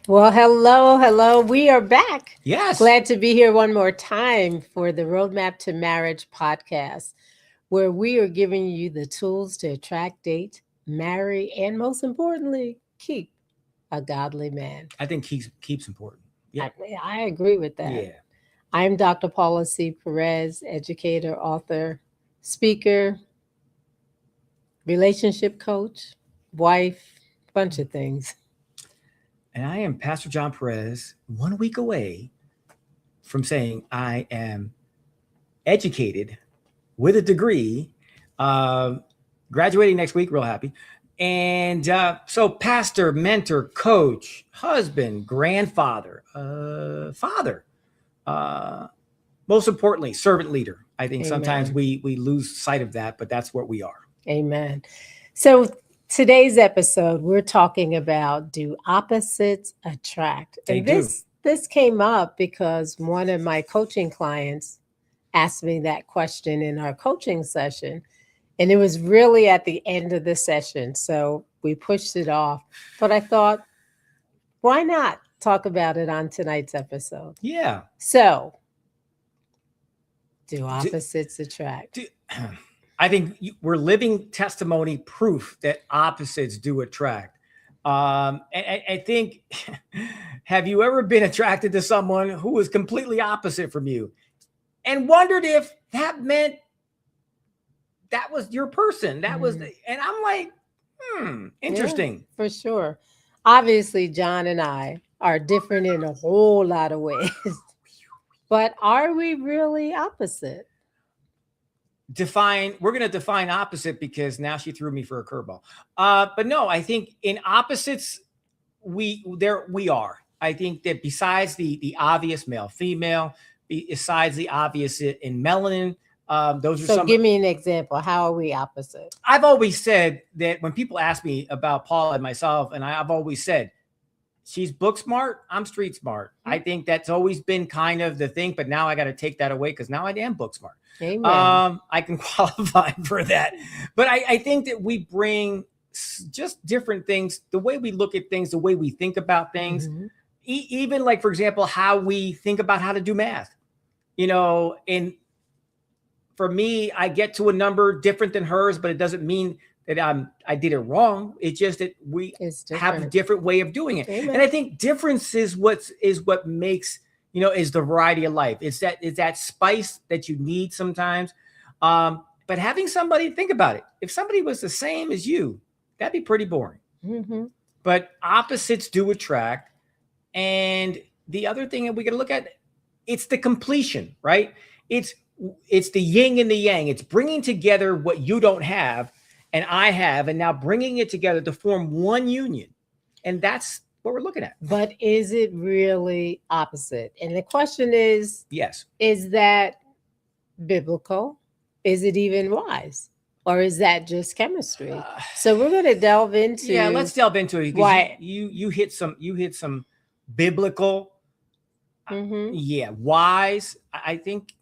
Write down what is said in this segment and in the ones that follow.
Well, hello. We are back. Yes. Glad to be here one more time for the Roadmap to Marriage podcast, where we are giving you the tools to attract, date, marry, and most importantly, keep a godly man. I think keeps important. I, Yep. I agree with that. Yeah. I'm Dr. Paula C. Perez, educator, author, speaker, relationship coach, wife, bunch of things. And I am Pastor John Perez, 1 week away from saying I am educated with a degree, uh, graduating next week, real happy. And so, pastor, mentor, coach, husband, grandfather, father, uh, most importantly, servant leader. I think sometimes Amen. we lose sight of that, but that's what we are. Amen. So today's episode, we're talking about do opposites attract? They And do. this came up because one of my coaching clients asked me that question in our coaching session. And it was really at the end of the session. So we pushed it off. But I thought, why not talk about it on tonight's episode? Yeah. So, do Do, opposites attract? do, I think we're living testimony proof that opposites do attract. I think, have you ever been attracted to someone who was completely opposite from you and wondered if that meant that was your person? That was, Mm. and I'm like, Yeah, interesting. for sure. Obviously, John and I are different in a whole lot of ways, but are we really opposite? We're going to define opposite because now she threw me for a curveball. But no, I think in opposites, we are. I think that besides the obvious male female, besides the obvious in melanin, those are So, some. give me an example. How are we opposite? I've always said that when people ask me about Paula and myself, and I've always said she's book smart, I'm street smart. I think that's always been kind of the thing, but now I got to take that away because now I am book smart. Amen. I can qualify for that, but I think that we bring just different things, the way we look at things, the way we think about things, Mhm. even like, for example, how we think about how to do math, and for me, I get to a number different than hers, but it doesn't mean that I did it wrong. It's just that we It's have a different. different way of doing it. And Amen. I think difference is what makes, is the variety of life. It's that spice that you need sometimes. But having somebody, think about it. If somebody was the same as you, that'd be pretty boring. Hmm. But opposites do attract. And the other thing that we got to look at, it's the completion, right? It's it's the yin and the yang. It's bringing together what you don't have and I have, and now bringing it together to form one union. And that's what we're looking at. But is it really opposite? And the question Yes. is that biblical? Is it even wise? Or is that just chemistry? Uh, So we're going to delve yeah, into let's delve into it because why. you hit some biblical, Hmm. yeah, wise. I think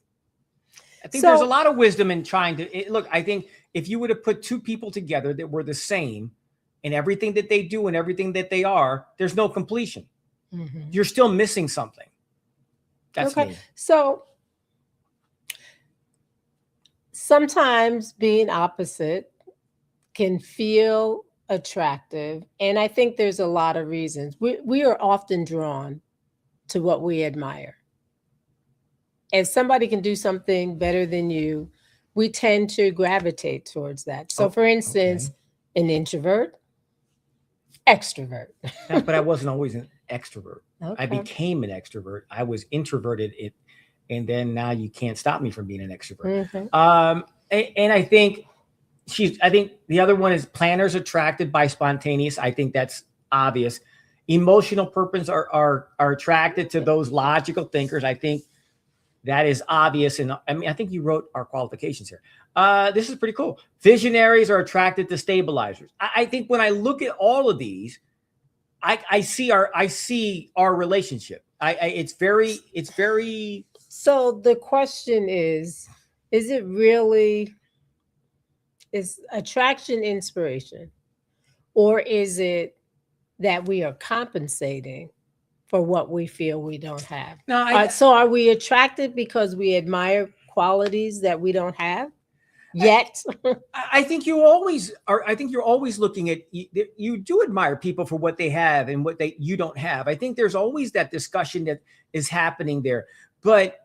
there's a So, lot of wisdom in trying to look. I think if you were to put two people together that were the same in everything that they do and everything that they are, there's no completion. mhm. You're still missing something. That's Okay. me. So sometimes being opposite can feel attractive. And I think there's a lot of reasons. We are often drawn to what we admire. If somebody can do something better than you, we tend to gravitate towards that. So, Oh, for instance, okay. an introvert, extrovert. Yeah, but I wasn't always an extrovert. I Okay. became an extrovert. I was introverted, and then now you can't stop me from being an extrovert. Hmm. And I think I think the other one is planners attracted by spontaneous. I think that's obvious. Emotional purpose are attracted to those logical thinkers. I think that is obvious. And I mean, I think you wrote our qualifications here. This is pretty cool. Visionaries are attracted to stabilizers. I think when I look at all of these, I see our relationship. It's very. So the question is it really is attraction inspiration? Or is it that we are compensating for what we feel we don't have. No, So are we attracted because we admire qualities that we don't have yet? I think you always are. I think you're always looking at, you do admire people for what they have and what you don't have. I think there's always that discussion that is happening there. But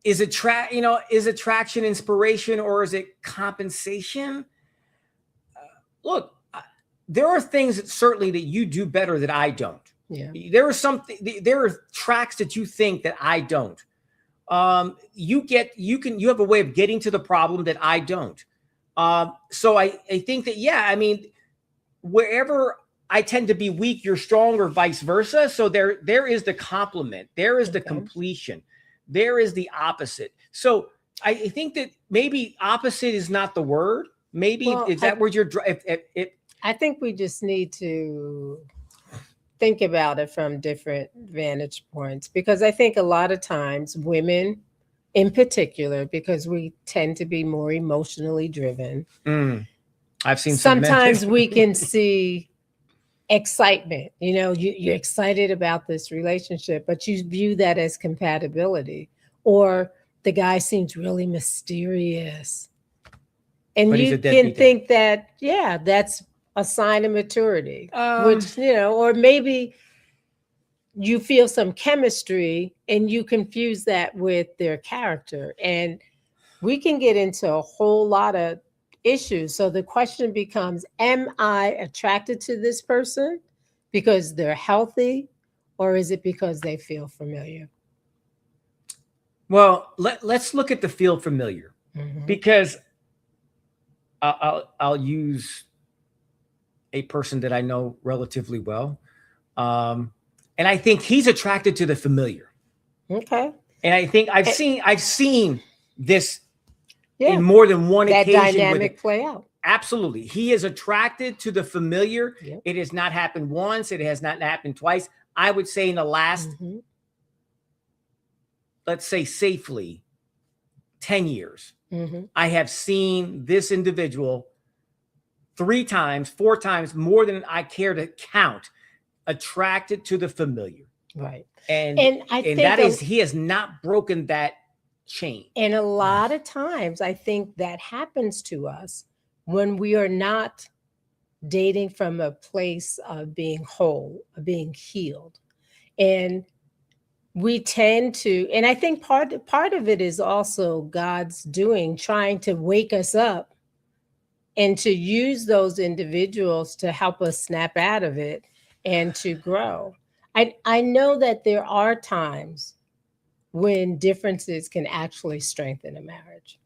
is attraction inspiration, or is it compensation? Look, there are things that certainly that you do better that I don't. Yeah. There are tracks that you think that I don't. You have a way of getting to the problem that I don't. So I think that, yeah, I mean, wherever I tend to be weak, you're strong, or vice versa. So there is the complement. There is the completion. There is the opposite. So I think that maybe opposite is not the word. Maybe is that where you're, I think we just need to think about it from different vantage points, because I think a lot of times women in particular, because we tend to be more emotionally driven. I've seen sometimes we can see excitement, you're excited about this relationship, but you view that as compatibility, or the guy seems really mysterious. And you can think that, yeah, that's a sign of maturity, which, or maybe you feel some chemistry and you confuse that with their character. And we can get into a whole lot of issues. So the question becomes, am I attracted to this person because they're healthy, or is it because they feel familiar? Well, let's look at the feel familiar, because I'll use a person that I know relatively well. And I think he's attracted to the familiar. Okay. And I think I've seen this in more than one occasion. That dynamic play out. Absolutely. He is attracted to the familiar. Yep. It has not happened once. It has not happened twice. I would say in the last, let's say safely, 10 years, I have seen this individual 3 times, 4 times, more than I care to count, attracted to the familiar. Right. And I think that is, he has not broken that chain. And a lot of times I think that happens to us when we are not dating from a place of being whole, of being healed. And we tend to, and I think part of it is also God's doing, trying to wake us up and to use those individuals to help us snap out of it and to grow. I know that there are times when differences can actually strengthen a marriage.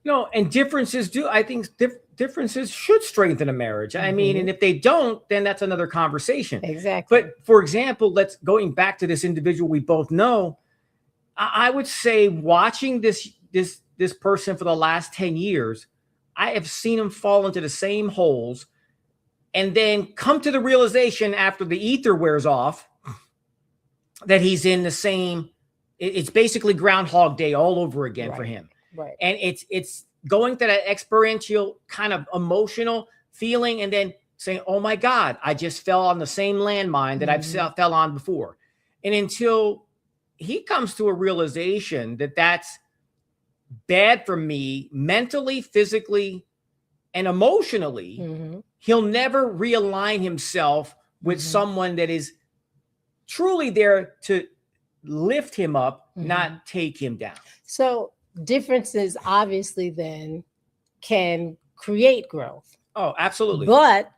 No, and differences do. I think differences should strengthen a marriage. I mean, and if they don't, then that's another conversation. Exactly. But for example, going back to this individual we both know, I would say watching this person for the last 10 years, I have seen him fall into the same holes and then come to the realization after the ether wears off that he's in the same, it's basically Groundhog Day all over again for him. Right. And it's going to that experiential kind of emotional feeling and then saying, oh my God, I just fell on the same landmine that I've fell on before. And until he comes to a realization that that's bad for me mentally, physically, and emotionally, he'll never realign himself with someone that is truly there to lift him up, not take him down. So differences obviously then can create growth. Oh, absolutely. But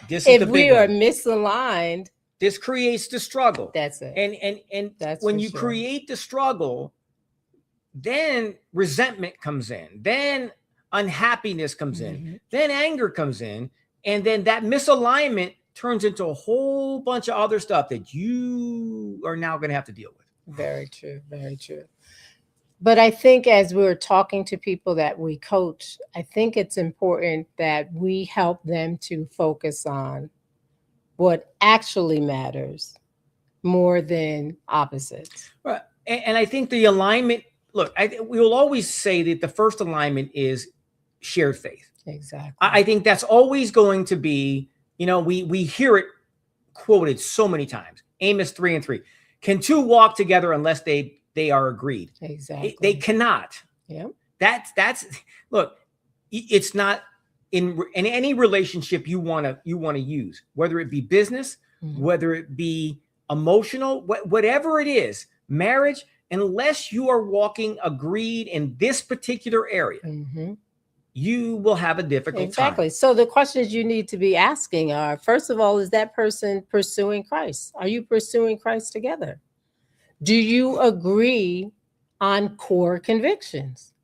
this is if we are misaligned, this creates the struggle. That's it. And that's when you create the struggle, then resentment comes in, then unhappiness comes in, then anger comes in, and then that misalignment turns into a whole bunch of other stuff that you are now going to have to deal with. Very true. Very true. But I think as we're talking to people that we coach, I think it's important that we help them to focus on what actually matters more than opposites. Right. And I think the alignment, look, we will always say that the first alignment is shared faith. Exactly. I think that's always going to be, we hear it quoted so many times. Amos 3:3. Can two walk together unless they are agreed? Exactly. They cannot. Yeah. That's look, it's not in any relationship you want to use, whether it be business, whether it be emotional, whatever it is, marriage, unless you are walking agreed in this particular area, you will have a difficult time. So the questions you need to be asking are, first of all, is that person pursuing Christ? Are you pursuing Christ together? Do you agree on core convictions?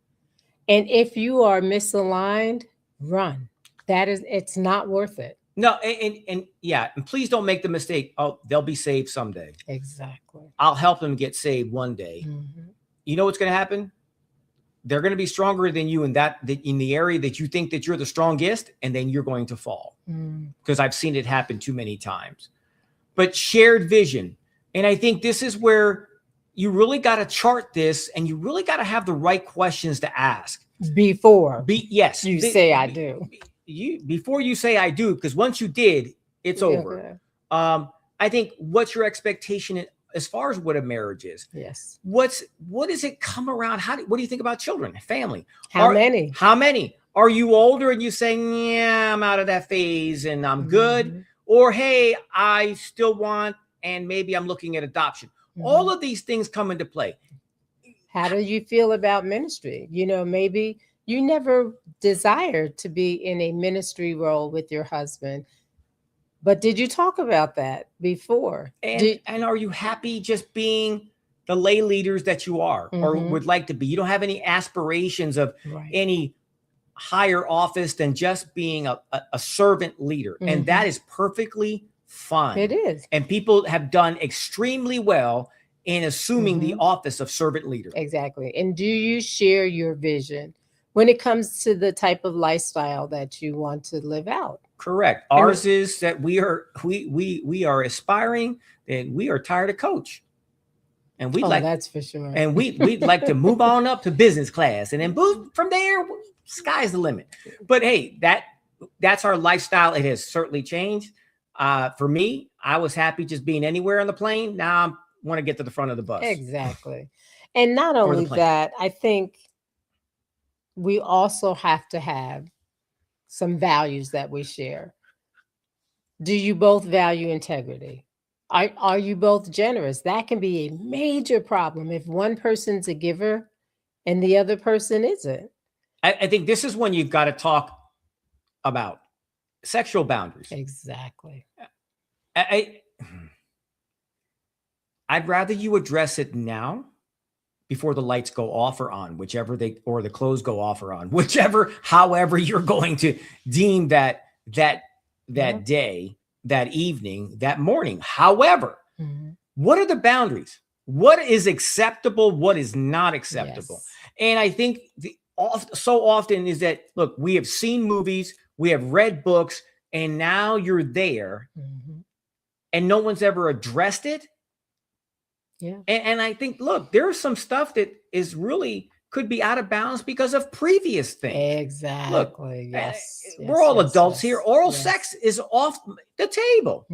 And if you are misaligned, run. It's not worth it. No, and yeah, and please don't make the mistake. Oh, they'll be saved someday. Exactly. I'll help them get saved one day. You know what's going to happen? They're going to be stronger than you in the area that you think that you're the strongest, and then you're going to fall. Because I've seen it happen too many times. But shared vision. And I think this is where you really got to chart this, and you really got to have the right questions to ask. Before yes. You say I do. Before you say I do, because once you did, it's over. I think what's your expectation as far as what a marriage is? Yes. What does it come around? What do you think about children, family? How many? How many? Are you older and you saying, yeah, I'm out of that phase and I'm good? Or, hey, I still want, and maybe I'm looking at adoption. All of these things come into play. How do you feel about ministry? Maybe you never desired to be in a ministry role with your husband, but did you talk about that before? And are you happy just being the lay leaders that you are or would like to be? You don't have any aspirations of any higher office than just being a servant leader. And that is perfectly fine. It is. And people have done extremely well in assuming the office of servant leader. Exactly. And do you share your vision when it comes to the type of lifestyle that you want to live out? Correct. Ours is that we are aspiring, and we are tired of coach. And that's for sure. And we'd like to move on up to business class, and then from there, sky's the limit. But hey, that's our lifestyle. It has certainly changed. For me, I was happy just being anywhere on the plane. Now I want to get to the front of the bus. Exactly. And not only that, I think we also have to have some values that we share. Do you both value integrity? Are you both generous? That can be a major problem if one person's a giver and the other person isn't. I think this is when you've got to talk about sexual boundaries. Exactly. I'd rather you address it now before the lights go off or on, or the clothes go off or on, however you're going to deem that day, that evening, that morning. However, what are the boundaries? What is acceptable? What is not acceptable? Yes. And I think so often is that, look, we have seen movies, we have read books, and now you're there and no one's ever addressed it. Yeah. And I think, look, there's some stuff that is really could be out of balance because of previous things. Exactly. Look, we're all adults here. Oral sex is off the table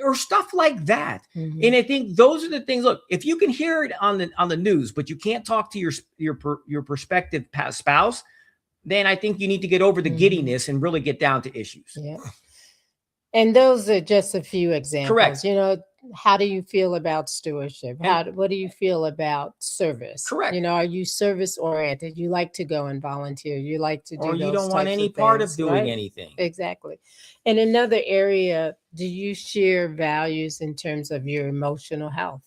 or stuff like that. And I think those are the things. Look, if you can hear it on the news, but you can't talk to your prospective spouse, then I think you need to get over the giddiness and really get down to issues. Yeah. And those are just a few examples. Correct. How do you feel about stewardship? What do you feel about service? Correct. Are you service oriented? You like to go and volunteer. You like to do or you those don't want any part of doing anything. Exactly. And another area, do you share values in terms of your emotional health?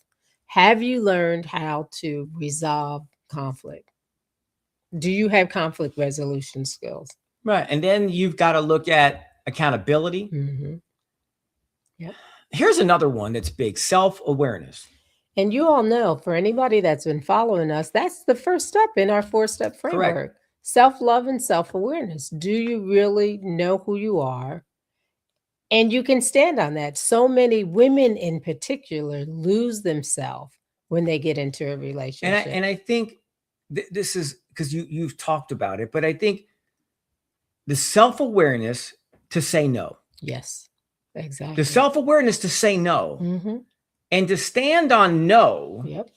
Have you learned how to resolve conflict? Do you have conflict resolution skills? Right. And then you've got to look at accountability. Yep. Here's another one that's big: self-awareness. And you all know, for anybody that's been following us, that's the first step in our 4-step framework. Correct. Self-love and self-awareness. Do you really know who you are? And you can stand on that. So many women in particular lose themselves when they get into a relationship. And I think this is because you've talked about it, but I think the self-awareness to say no. Yes. Exactly. The self-awareness to say no and to stand on no. Yep.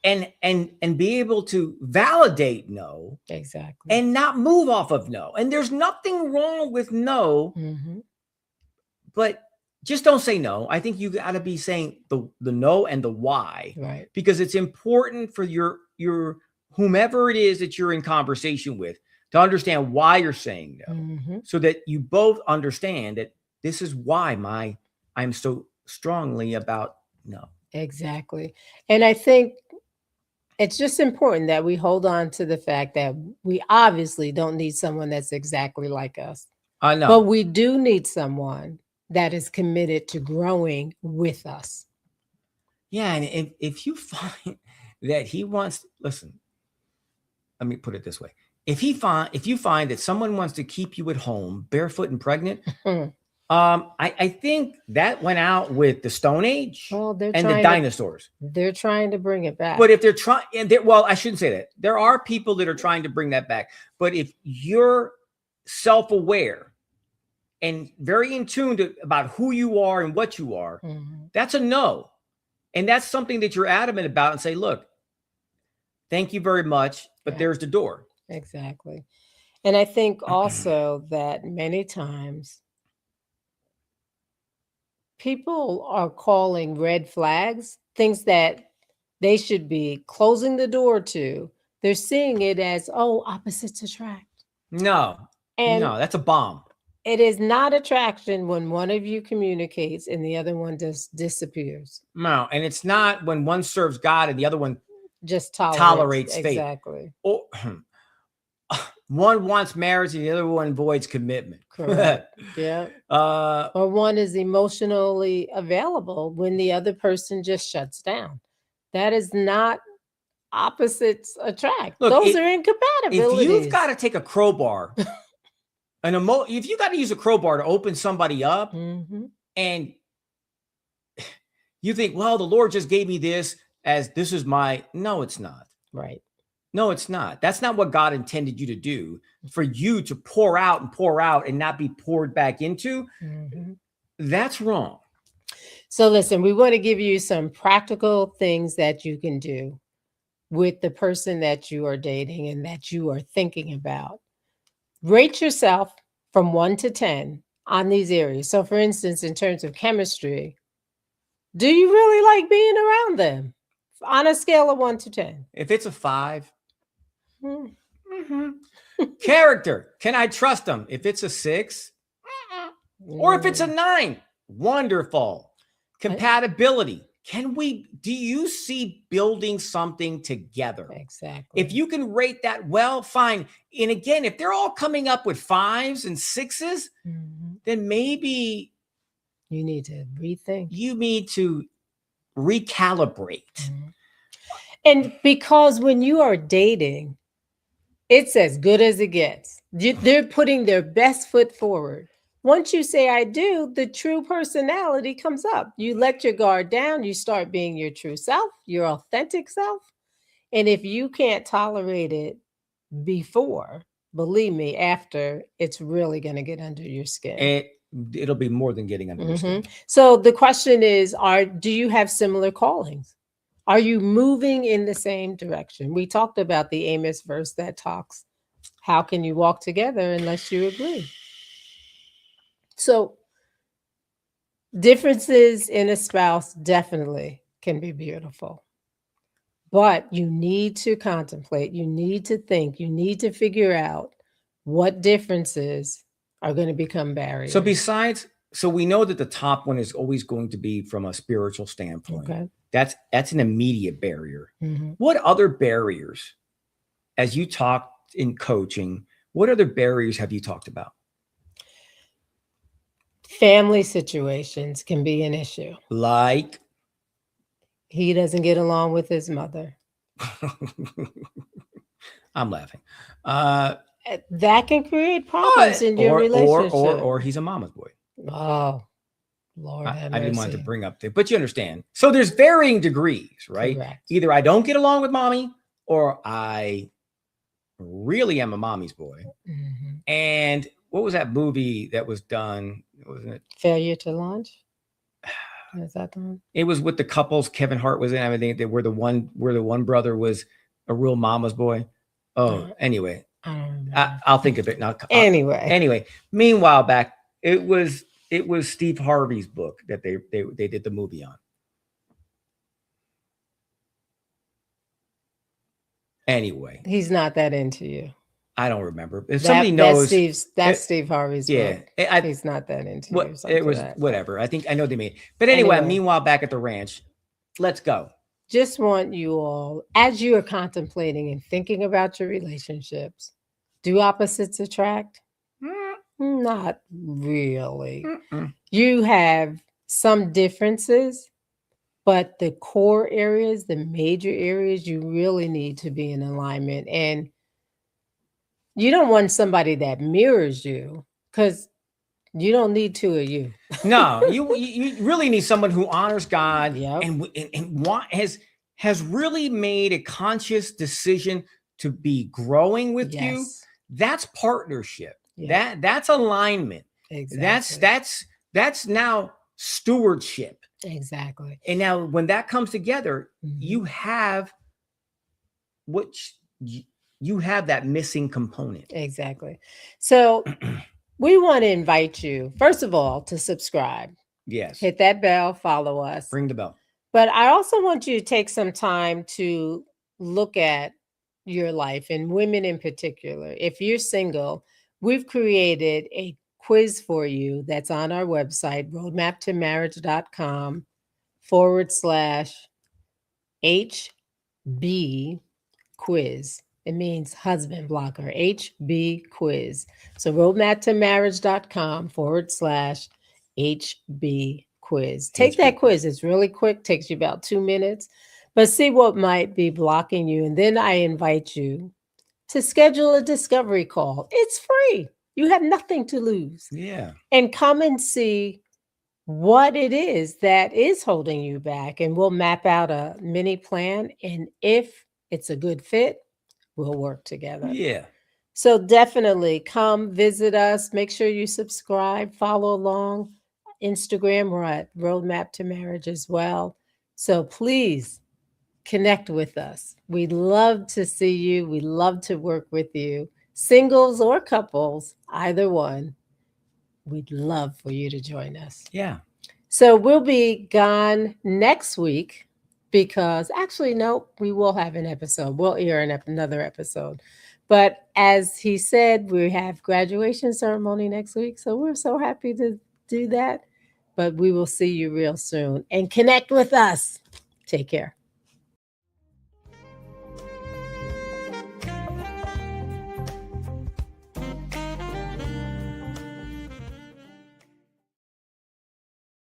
And be able to validate no. Exactly. And not move off of no. And there's nothing wrong with no, but just don't say no. I think you got to be saying the no and the why, right? Because it's important for your whomever it is that you're in conversation with to understand why you're saying no, so that you both understand that this is why I'm so strongly about no. Exactly. And I think it's just important that we hold on to the fact that we obviously don't need someone that's exactly like us. I know. But we do need someone that is committed to growing with us. Yeah, and if you find that he wants, listen, let me put it this way. If you find that someone wants to keep you at home barefoot and pregnant, I think that went out with the Stone Age and the dinosaurs. They're trying to bring it back. But if they're trying, well, I shouldn't say that. There are people that are trying to bring that back. But if you're self-aware and very in tune about who you are and what you are, that's a no. And that's something that you're adamant about and say, look, thank you very much, but there's the door. Exactly. And I think also that many times people are calling red flags things that they should be closing the door to. They're seeing it as, oh, opposites attract. No, that's a bomb. It is not attraction when one of you communicates and the other one just disappears. No, and it's not when one serves God and the other one just tolerates faith. Exactly. Or one wants marriage and the other one avoids commitment. Correct. Yeah. Or one is emotionally available when the other person just shuts down. That is not opposites attract. Look, those are incompatibilities. If you've got to take a crowbar, if you got to use a crowbar to open somebody up, and you think, well, the Lord just gave me this as this is no, it's not. Right. No, it's not. That's not what God intended you to do, for you to pour out and not be poured back into. That's wrong. So listen, we want to give you some practical things that you can do with the person that you are dating and that you are thinking about. Rate yourself from 1 to 10 on these areas. So for instance, in terms of chemistry, do you really like being around them? On a scale of 1 to 10. If it's a 5. Character, can I trust them? If it's a 6, or if it's a 9, wonderful. Compatibility, do you see building something together? Exactly. If you can rate that, well, fine. And again, if they're all coming up with 5s and 6s, then maybe you need to rethink. You need to recalibrate. And because when you are dating, it's as good as it gets. They're putting their best foot forward. Once you say, I do, the true personality comes up. You let your guard down. You start being your true self, your authentic self. And if you can't tolerate it before, believe me, after, it's really going to get under your skin. It'll be more than getting under your skin. So the question is, do you have similar callings? Are you moving in the same direction? We talked about the Amos verse that talks, how can you walk together unless you agree? So differences in a spouse definitely can be beautiful, but you need to contemplate, you need to think, you need to figure out what differences are going to become barriers. So we know that the top one is always going to be from a spiritual standpoint. Okay. That's an immediate barrier. What other barriers, as you talked in coaching, what other barriers have you talked about? Family situations can be an issue. Like? He doesn't get along with his mother. I'm laughing. That can create problems in your relationship. Or he's a mama's boy. Oh, Lord have mercy. I didn't want to bring up there, but you understand. So there's varying degrees, right? Correct. Either I don't get along with mommy, or I really am a mommy's boy. And what was that movie that was done? wasn't it? Failure to Launch. Is that the one? It was with the couples Kevin Hart was in. I think they were the one brother was a real mama's boy. Oh, anyway, I don't remember. I'll think of it now. Anyway. Meanwhile, back it was Steve Harvey's book that they did the movie on. Anyway, he's not that into you. I don't remember. If somebody knows, that's Steve Harvey's book. He's not that into you. It was whatever. I know they made. But anyway, meanwhile, back at the ranch, let's go. Just want you all, as you are contemplating and thinking about your relationships, do opposites attract? Not really. You have some differences, but the core areas, the major areas, you really need to be in alignment. And you don't want somebody that mirrors you, because you don't need two of you. No, you really need someone who honors God and has really made a conscious decision to be growing with you. That's partnership. That's alignment. Exactly. That's now stewardship. Exactly. And now when that comes together, you have you have that missing component. Exactly. So we want to invite you, first of all, to subscribe. Yes. Hit that bell, follow us. Ring the bell. But I also want you to take some time to look at your life, and women in particular. If you're single, we've created a quiz for you that's on our website, roadmaptomarriage.com/HB quiz. It means husband blocker, HB quiz. So roadmaptomarriage.com/HB quiz. Take that quiz. It's really quick, takes you about 2 minutes, but see what might be blocking you. And then I invite you to schedule a discovery call. It's free. You have nothing to lose. Yeah. And come and see what it is that is holding you back. And we'll map out a mini plan. And if it's a good fit, we'll work together. Yeah. So definitely come visit us. Make sure you subscribe, follow along. Instagram, we're at Roadmap to Marriage as well. So please connect with us. We'd love to see you. We love to work with you. Singles or couples, either one. We'd love for you to join us. Yeah. So we'll be gone next week because actually, no, we will have an episode. We'll air another episode. But as he said, we have graduation ceremony next week. So we're so happy to do that. But we will see you real soon. And connect with us. Take care.